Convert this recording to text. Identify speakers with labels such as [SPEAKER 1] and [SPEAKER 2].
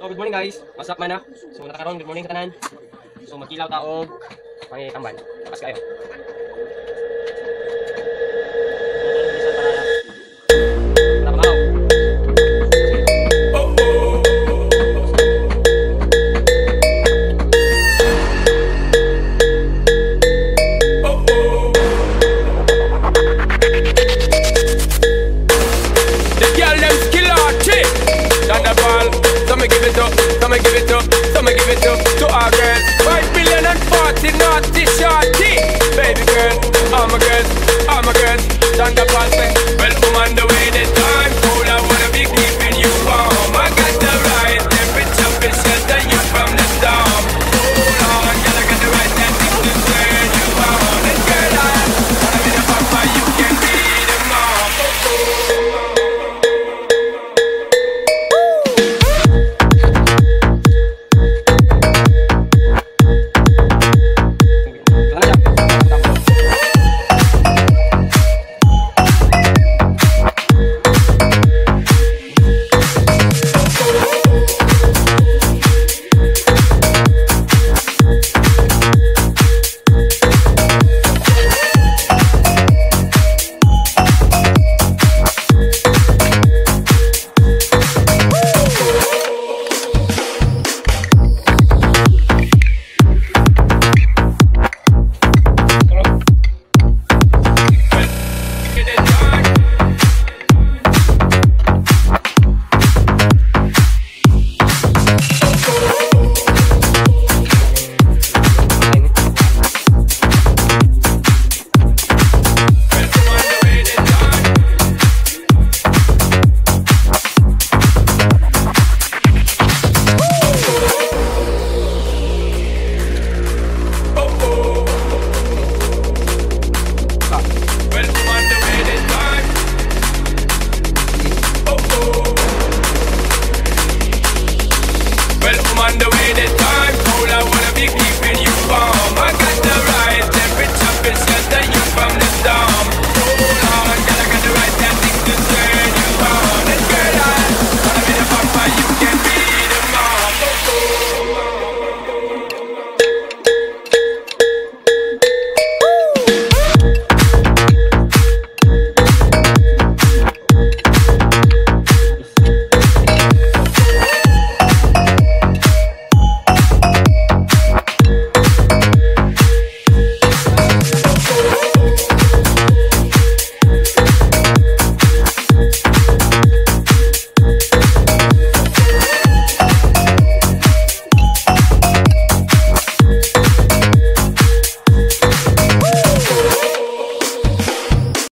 [SPEAKER 1] So good morning guys. What's up man ha? So nakaroon good morning sa tanan. So magkilaw ta og may tamban. Tapas kayo.
[SPEAKER 2] To our girls, 5 million and 40 naughty shorty. Baby girl, all my girls, stand up and say, well, I'm on the way this time. Cool, I wanna be keeping you warm. I got the right temperature to shelter you from the storm. Hold on, girl, I got the right tactics to turn you on. And girl, I'm in a papa, you can be the mom. On the way this